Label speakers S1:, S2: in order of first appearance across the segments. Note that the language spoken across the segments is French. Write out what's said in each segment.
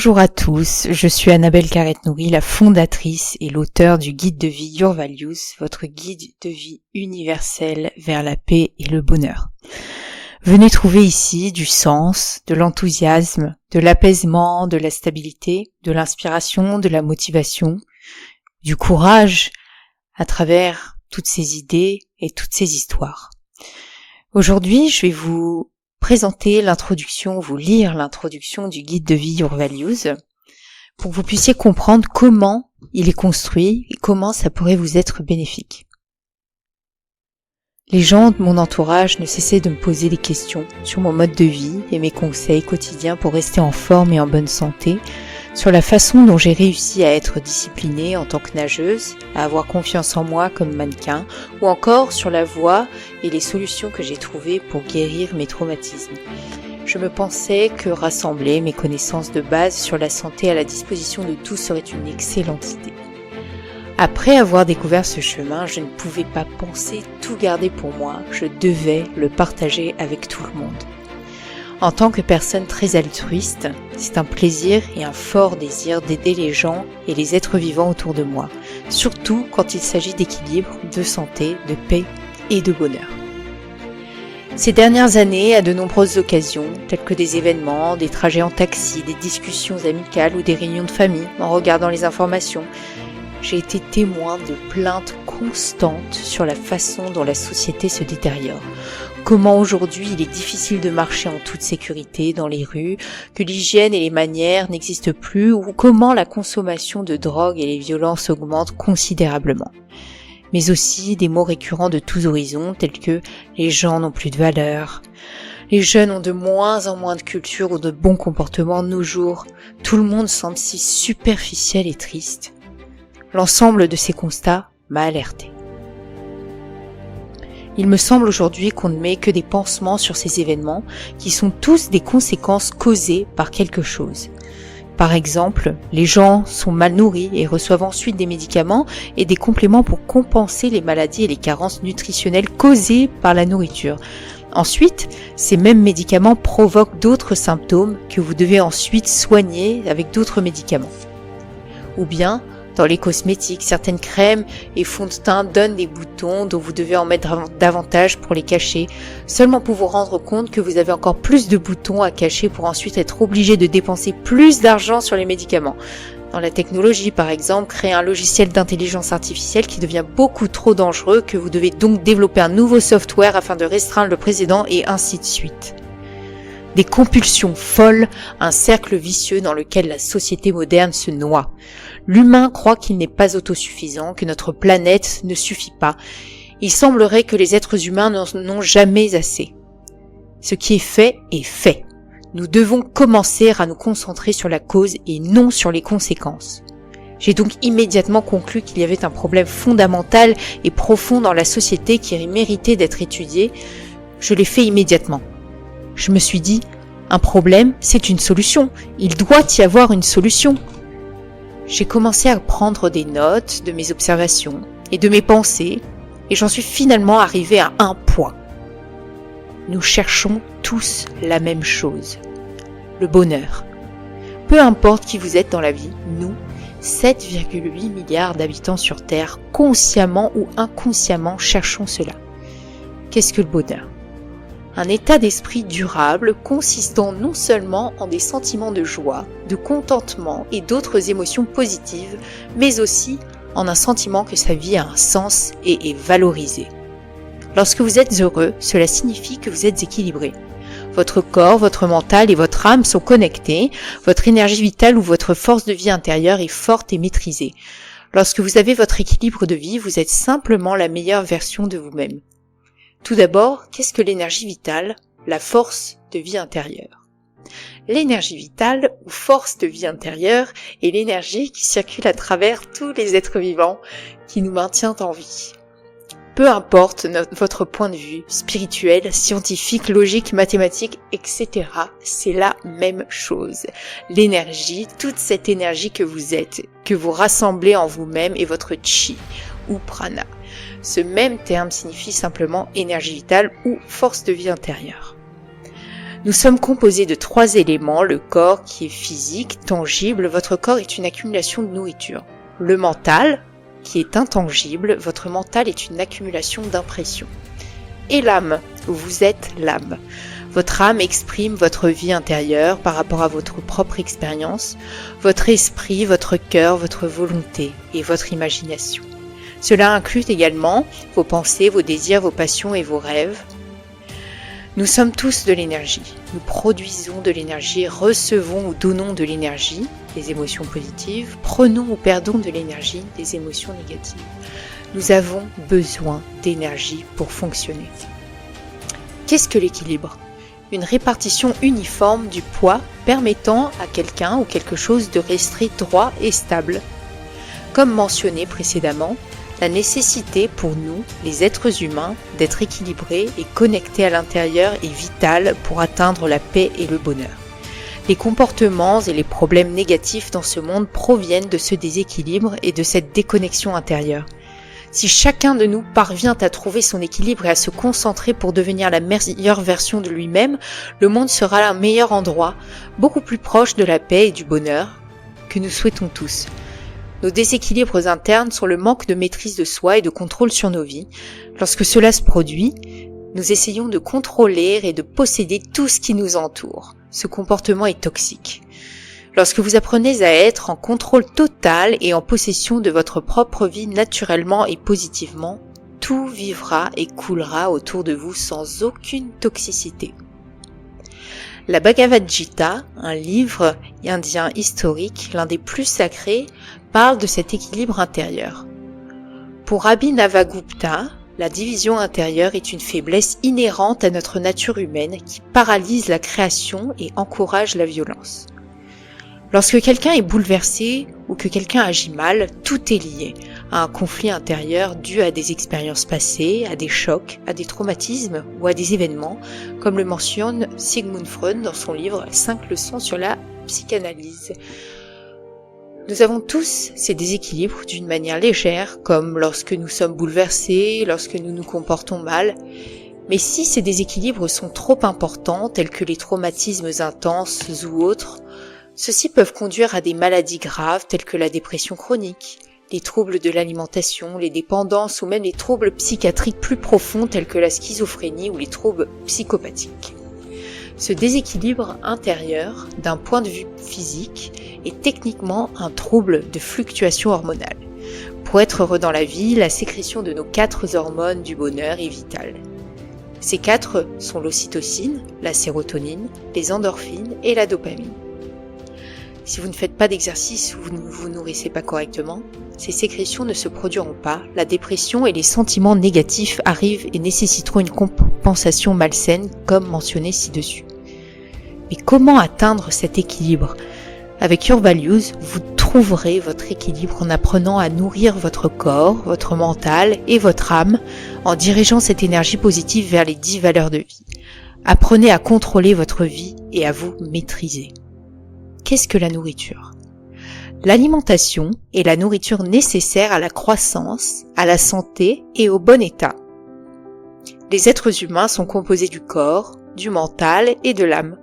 S1: Bonjour à tous, je suis Annabelle Carrette-Nourry, la fondatrice et l'auteure du guide de vie Your Values, votre guide de vie universel vers la paix et le bonheur. Venez trouver ici du sens, de l'enthousiasme, de l'apaisement, de la stabilité, de l'inspiration, de la motivation, du courage à travers toutes ces idées et toutes ces histoires. Aujourd'hui, je vais vous présenter vous lire l'introduction du guide de vie Your Values pour que vous puissiez comprendre comment il est construit et comment ça pourrait vous être bénéfique. Les gens de mon entourage ne cessaient de me poser des questions sur mon mode de vie et mes conseils quotidiens pour rester en forme et en bonne santé, sur la façon dont j'ai réussi à être disciplinée en tant que nageuse, à avoir confiance en moi comme mannequin, ou encore sur la voie et les solutions que j'ai trouvées pour guérir mes traumatismes. Je me pensais que rassembler mes connaissances de base sur la santé à la disposition de tous serait une excellente idée. Après avoir découvert ce chemin, je ne pouvais pas penser tout garder pour moi, je devais le partager avec tout le monde. En tant que personne très altruiste, c'est un plaisir et un fort désir d'aider les gens et les êtres vivants autour de moi, surtout quand il s'agit d'équilibre, de santé, de paix et de bonheur. Ces dernières années, à de nombreuses occasions, telles que des événements, des trajets en taxi, des discussions amicales ou des réunions de famille, en regardant les informations, j'ai été témoin de plaintes constantes sur la façon dont la société se détériore. Comment aujourd'hui il est difficile de marcher en toute sécurité dans les rues, que l'hygiène et les manières n'existent plus, ou comment la consommation de drogue et les violences augmentent considérablement. Mais aussi des mots récurrents de tous horizons tels que « les gens n'ont plus de valeur »,« les jeunes ont de moins en moins de culture ou de bons comportements de nos jours »,« tout le monde semble si superficiel et triste ». L'ensemble de ces constats m'a alerté. Il me semble aujourd'hui qu'on ne met que des pansements sur ces événements qui sont tous des conséquences causées par quelque chose. Par exemple, les gens sont mal nourris et reçoivent ensuite des médicaments et des compléments pour compenser les maladies et les carences nutritionnelles causées par la nourriture. Ensuite, ces mêmes médicaments provoquent d'autres symptômes que vous devez ensuite soigner avec d'autres médicaments. Ou bien, dans les cosmétiques, certaines crèmes et fonds de teint donnent des boutons dont vous devez en mettre davantage pour les cacher, seulement pour vous rendre compte que vous avez encore plus de boutons à cacher pour ensuite être obligé de dépenser plus d'argent sur les médicaments. Dans la technologie, par exemple, créer un logiciel d'intelligence artificielle qui devient beaucoup trop dangereux que vous devez donc développer un nouveau software afin de restreindre le précédent et ainsi de suite. Des compulsions folles, un cercle vicieux dans lequel la société moderne se noie. L'humain croit qu'il n'est pas autosuffisant, que notre planète ne suffit pas. Il semblerait que les êtres humains n'en ont jamais assez. Ce qui est fait est fait. Nous devons commencer à nous concentrer sur la cause et non sur les conséquences. J'ai donc immédiatement conclu qu'il y avait un problème fondamental et profond dans la société qui méritait d'être étudié. Je l'ai fait immédiatement. Je me suis dit, un problème, c'est une solution. Il doit y avoir une solution. J'ai commencé à prendre des notes de mes observations et de mes pensées et j'en suis finalement arrivé à un point. Nous cherchons tous la même chose, le bonheur. Peu importe qui vous êtes dans la vie, nous, 7,8 milliards d'habitants sur Terre, consciemment ou inconsciemment, cherchons cela. Qu'est-ce que le bonheur ? Un état d'esprit durable consistant non seulement en des sentiments de joie, de contentement et d'autres émotions positives, mais aussi en un sentiment que sa vie a un sens et est valorisée. Lorsque vous êtes heureux, cela signifie que vous êtes équilibré. Votre corps, votre mental et votre âme sont connectés, votre énergie vitale ou votre force de vie intérieure est forte et maîtrisée. Lorsque vous avez votre équilibre de vie, vous êtes simplement la meilleure version de vous-même. Tout d'abord, qu'est-ce que l'énergie vitale, la force de vie intérieure ? L'énergie vitale ou force de vie intérieure est l'énergie qui circule à travers tous les êtres vivants qui nous maintient en vie. Peu importe votre point de vue, spirituel, scientifique, logique, mathématique, etc., c'est la même chose. L'énergie, toute cette énergie que vous êtes, que vous rassemblez en vous-même est votre chi ou prana. Ce même terme signifie simplement énergie vitale ou force de vie intérieure. Nous sommes composés de 3 éléments, le corps qui est physique, tangible, votre corps est une accumulation de nourriture. Le mental, qui est intangible, votre mental est une accumulation d'impressions. Et l'âme, vous êtes l'âme. Votre âme exprime votre vie intérieure par rapport à votre propre expérience, votre esprit, votre cœur, votre volonté et votre imagination. Cela inclut également vos pensées, vos désirs, vos passions et vos rêves. Nous sommes tous de l'énergie. Nous produisons de l'énergie, recevons ou donnons de l'énergie, des émotions positives, prenons ou perdons de l'énergie, des émotions négatives. Nous avons besoin d'énergie pour fonctionner. Qu'est-ce que l'équilibre ? Une répartition uniforme du poids permettant à quelqu'un ou quelque chose de rester droit et stable. Comme mentionné précédemment, la nécessité pour nous, les êtres humains, d'être équilibrés et connectés à l'intérieur est vitale pour atteindre la paix et le bonheur. Les comportements et les problèmes négatifs dans ce monde proviennent de ce déséquilibre et de cette déconnexion intérieure. Si chacun de nous parvient à trouver son équilibre et à se concentrer pour devenir la meilleure version de lui-même, le monde sera un meilleur endroit, beaucoup plus proche de la paix et du bonheur que nous souhaitons tous. Nos déséquilibres internes sont le manque de maîtrise de soi et de contrôle sur nos vies. Lorsque cela se produit, nous essayons de contrôler et de posséder tout ce qui nous entoure. Ce comportement est toxique. Lorsque vous apprenez à être en contrôle total et en possession de votre propre vie naturellement et positivement, tout vivra et coulera autour de vous sans aucune toxicité. La Bhagavad Gita, un livre indien historique, l'un des plus sacrés, parle de cet équilibre intérieur. Pour Abhinavagupta, la division intérieure est une faiblesse inhérente à notre nature humaine qui paralyse la création et encourage la violence. Lorsque quelqu'un est bouleversé ou que quelqu'un agit mal, tout est lié à un conflit intérieur dû à des expériences passées, à des chocs, à des traumatismes ou à des événements, comme le mentionne Sigmund Freud dans son livre « 5 leçons sur la psychanalyse ». Nous avons tous ces déséquilibres d'une manière légère, comme lorsque nous sommes bouleversés, lorsque nous nous comportons mal. Mais si ces déséquilibres sont trop importants, tels que les traumatismes intenses ou autres, ceux-ci peuvent conduire à des maladies graves telles que la dépression chronique, les troubles de l'alimentation, les dépendances ou même les troubles psychiatriques plus profonds tels que la schizophrénie ou les troubles psychopathiques. Ce déséquilibre intérieur, d'un point de vue physique, est techniquement un trouble de fluctuation hormonale. Pour être heureux dans la vie, la sécrétion de nos 4 hormones du bonheur est vitale. Ces 4 sont l'ocytocine, la sérotonine, les endorphines et la dopamine. Si vous ne faites pas d'exercice ou vous ne vous nourrissez pas correctement, ces sécrétions ne se produiront pas, la dépression et les sentiments négatifs arrivent et nécessiteront une compensation malsaine comme mentionné ci-dessus. Mais comment atteindre cet équilibre ? Avec Your Values, vous trouverez votre équilibre en apprenant à nourrir votre corps, votre mental et votre âme en dirigeant cette énergie positive vers les 10 valeurs de vie. Apprenez à contrôler votre vie et à vous maîtriser. Qu'est-ce que la nourriture ? L'alimentation est la nourriture nécessaire à la croissance, à la santé et au bon état. Les êtres humains sont composés du corps, du mental et de l'âme.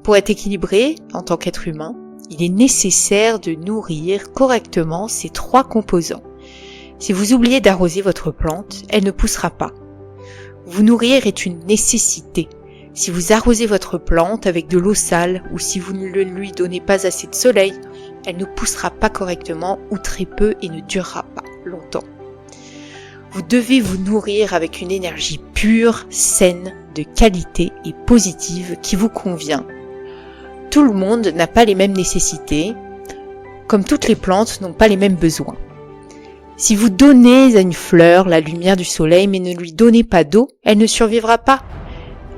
S1: Pour être équilibré en tant qu'être humain, il est nécessaire de nourrir correctement ces 3 composants. Si vous oubliez d'arroser votre plante, elle ne poussera pas. Vous nourrir est une nécessité. Si vous arrosez votre plante avec de l'eau sale ou si vous ne lui donnez pas assez de soleil, elle ne poussera pas correctement ou très peu et ne durera pas longtemps. Vous devez vous nourrir avec une énergie pure, saine, de qualité et positive qui vous convient. Tout le monde n'a pas les mêmes nécessités, comme toutes les plantes n'ont pas les mêmes besoins. Si vous donnez à une fleur la lumière du soleil mais ne lui donnez pas d'eau, elle ne survivra pas.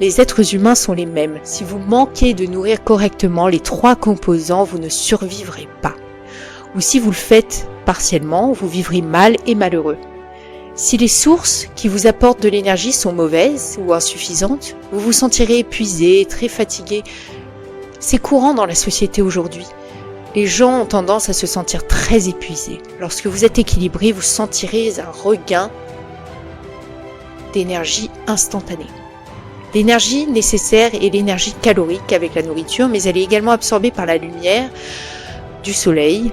S1: Les êtres humains sont les mêmes. Si vous manquez de nourrir correctement les 3 composants, vous ne survivrez pas. Ou si vous le faites partiellement, vous vivrez mal et malheureux. Si les sources qui vous apportent de l'énergie sont mauvaises ou insuffisantes, vous vous sentirez épuisé, très fatigué. C'est courant dans la société aujourd'hui. Les gens ont tendance à se sentir très épuisés. Lorsque vous êtes équilibré, vous sentirez un regain d'énergie instantanée. L'énergie nécessaire est l'énergie calorique avec la nourriture, mais elle est également absorbée par la lumière du soleil,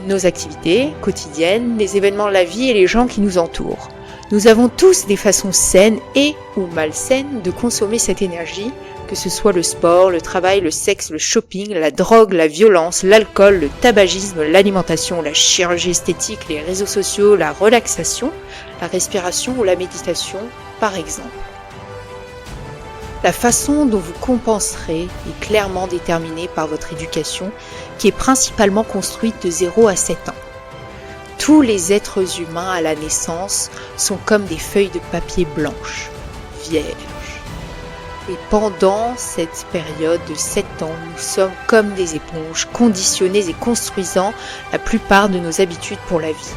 S1: nos activités quotidiennes, les événements de la vie et les gens qui nous entourent. Nous avons tous des façons saines et ou malsaines de consommer cette énergie, que ce soit le sport, le travail, le sexe, le shopping, la drogue, la violence, l'alcool, le tabagisme, l'alimentation, la chirurgie esthétique, les réseaux sociaux, la relaxation, la respiration ou la méditation, par exemple. La façon dont vous compenserez est clairement déterminée par votre éducation, qui est principalement construite de 0 à 7 ans. Tous les êtres humains à la naissance sont comme des feuilles de papier blanches, vierges. Et pendant cette période de 7 ans, nous sommes comme des éponges, conditionnés et construisant la plupart de nos habitudes pour la vie.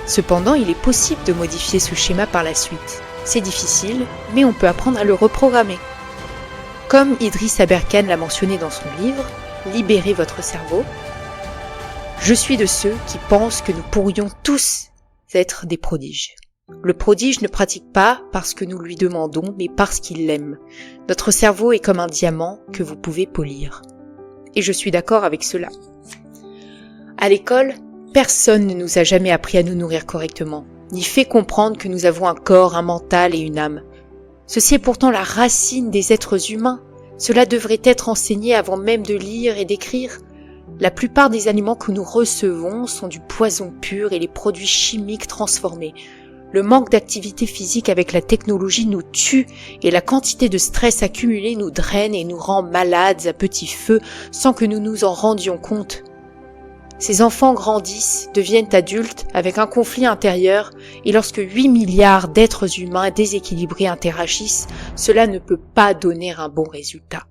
S1: Cependant, il est possible de modifier ce schéma par la suite. C'est difficile, mais on peut apprendre à le reprogrammer. Comme Idriss Aberkan l'a mentionné dans son livre « Libérez votre cerveau », je suis de ceux qui pensent que nous pourrions tous être des prodiges. Le prodige ne pratique pas parce que nous lui demandons, mais parce qu'il l'aime. Notre cerveau est comme un diamant que vous pouvez polir. Et je suis d'accord avec cela. À l'école, personne ne nous a jamais appris à nous nourrir correctement, ni fait comprendre que nous avons un corps, un mental et une âme. Ceci est pourtant la racine des êtres humains. Cela devrait être enseigné avant même de lire et d'écrire. La plupart des aliments que nous recevons sont du poison pur et les produits chimiques transformés. Le manque d'activité physique avec la technologie nous tue et la quantité de stress accumulé nous draine et nous rend malades à petit feu sans que nous nous en rendions compte. Ces enfants grandissent, deviennent adultes avec un conflit intérieur et lorsque 8 milliards d'êtres humains déséquilibrés interagissent, cela ne peut pas donner un bon résultat.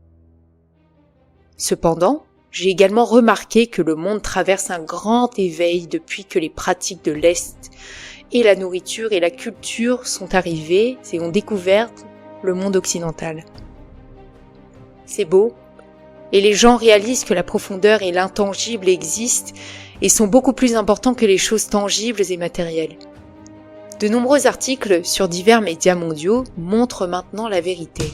S1: Cependant, j'ai également remarqué que le monde traverse un grand éveil depuis que les pratiques de l'Est et la nourriture et la culture sont arrivées et ont découvert le monde occidental. C'est beau, et les gens réalisent que la profondeur et l'intangible existent et sont beaucoup plus importants que les choses tangibles et matérielles. De nombreux articles sur divers médias mondiaux montrent maintenant la vérité.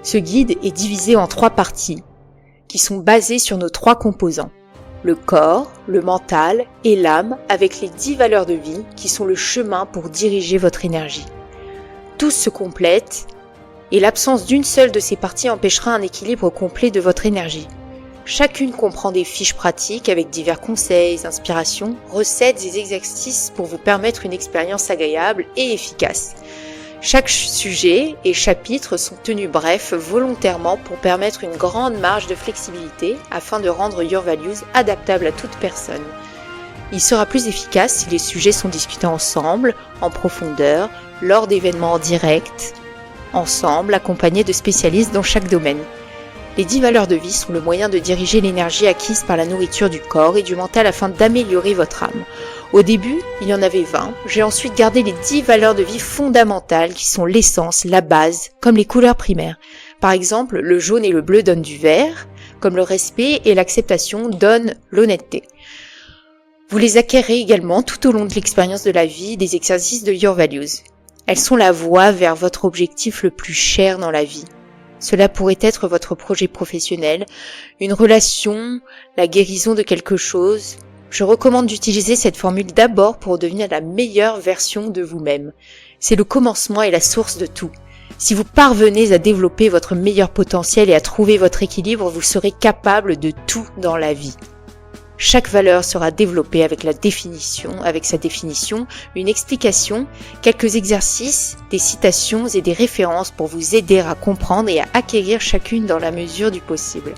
S1: Ce guide est divisé en 3 parties, qui sont basées sur nos 3 composants. Le corps, le mental et l'âme avec les 10 valeurs de vie qui sont le chemin pour diriger votre énergie. Tous se complètent et l'absence d'une seule de ces parties empêchera un équilibre complet de votre énergie. Chacune comprend des fiches pratiques avec divers conseils, inspirations, recettes et exercices pour vous permettre une expérience agréable et efficace. Chaque sujet et chapitre sont tenus brefs volontairement pour permettre une grande marge de flexibilité afin de rendre Your Values adaptable à toute personne. Il sera plus efficace si les sujets sont discutés ensemble, en profondeur, lors d'événements en direct, ensemble, accompagnés de spécialistes dans chaque domaine. Les 10 valeurs de vie sont le moyen de diriger l'énergie acquise par la nourriture du corps et du mental afin d'améliorer votre âme. Au début, il y en avait 20. J'ai ensuite gardé les 10 valeurs de vie fondamentales qui sont l'essence, la base, comme les couleurs primaires. Par exemple, le jaune et le bleu donnent du vert, comme le respect et l'acceptation donnent l'honnêteté. Vous les acquérez également tout au long de l'expérience de la vie des exercices de Your Values. Elles sont la voie vers votre objectif le plus cher dans la vie. Cela pourrait être votre projet professionnel, une relation, la guérison de quelque chose. Je recommande d'utiliser cette formule d'abord pour devenir la meilleure version de vous-même. C'est le commencement et la source de tout. Si vous parvenez à développer votre meilleur potentiel et à trouver votre équilibre, vous serez capable de tout dans la vie. Chaque valeur sera développée avec sa définition, une explication, quelques exercices, des citations et des références pour vous aider à comprendre et à acquérir chacune dans la mesure du possible.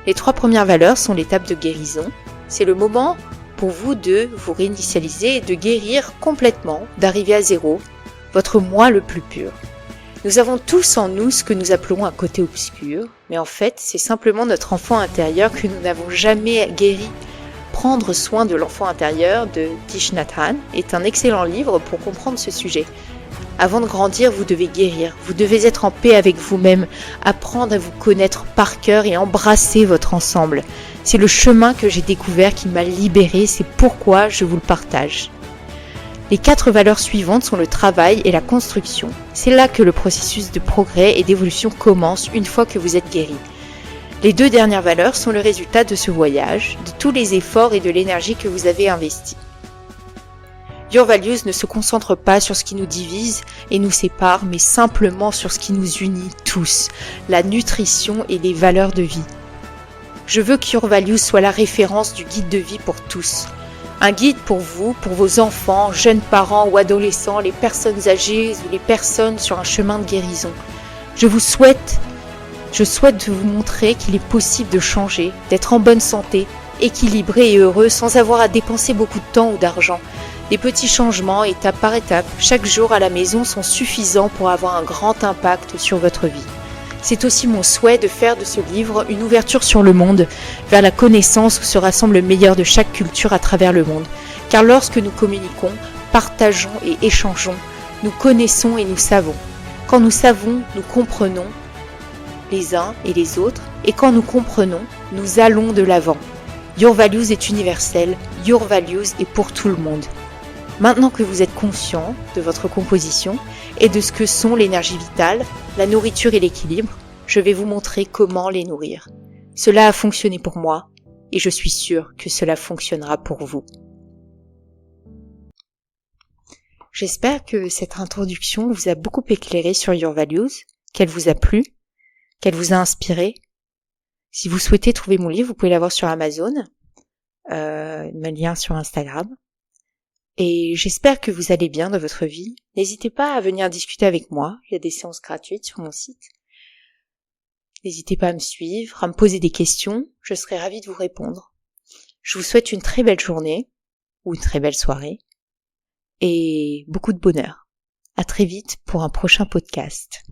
S1: Les 3 premières valeurs sont l'étape de guérison. C'est le moment pour vous de vous réinitialiser et de guérir complètement, d'arriver à 0, votre moi le plus pur. Nous avons tous en nous ce que nous appelons un côté obscur, mais en fait, c'est simplement notre enfant intérieur que nous n'avons jamais guéri. Prendre soin de l'enfant intérieur de Thich Nhat Hanh est un excellent livre pour comprendre ce sujet. Avant de grandir, vous devez guérir, vous devez être en paix avec vous-même, apprendre à vous connaître par cœur et embrasser votre ensemble. C'est le chemin que j'ai découvert qui m'a libérée, c'est pourquoi je vous le partage. Les 4 valeurs suivantes sont le travail et la construction. C'est là que le processus de progrès et d'évolution commence une fois que vous êtes guéri. Les 2 dernières valeurs sont le résultat de ce voyage, de tous les efforts et de l'énergie que vous avez investis. Your Values ne se concentre pas sur ce qui nous divise et nous sépare, mais simplement sur ce qui nous unit tous, la nutrition et les valeurs de vie. Je veux que Your Values soit la référence du guide de vie pour tous. Un guide pour vous, pour vos enfants, jeunes parents ou adolescents, les personnes âgées ou les personnes sur un chemin de guérison. Je souhaite vous montrer qu'il est possible de changer, d'être en bonne santé, équilibré et heureux sans avoir à dépenser beaucoup de temps ou d'argent. Des petits changements, étape par étape, chaque jour à la maison sont suffisants pour avoir un grand impact sur votre vie. C'est aussi mon souhait de faire de ce livre une ouverture sur le monde, vers la connaissance où se rassemble le meilleur de chaque culture à travers le monde. Car lorsque nous communiquons, partageons et échangeons, nous connaissons et nous savons. Quand nous savons, nous comprenons les uns et les autres, et quand nous comprenons, nous allons de l'avant. Your Values est universel, Your Values est pour tout le monde. Maintenant que vous êtes conscient de votre composition et de ce que sont l'énergie vitale, la nourriture et l'équilibre, je vais vous montrer comment les nourrir. Cela a fonctionné pour moi et je suis sûre que cela fonctionnera pour vous. J'espère que cette introduction vous a beaucoup éclairé sur Your Values, qu'elle vous a plu, qu'elle vous a inspiré. Si vous souhaitez trouver mon livre, vous pouvez l'avoir sur Amazon, mon lien sur Instagram. Et j'espère que vous allez bien dans votre vie. N'hésitez pas à venir discuter avec moi. Il y a des séances gratuites sur mon site. N'hésitez pas à me suivre, à me poser des questions. Je serai ravie de vous répondre. Je vous souhaite une très belle journée ou une très belle soirée et beaucoup de bonheur. À très vite pour un prochain podcast.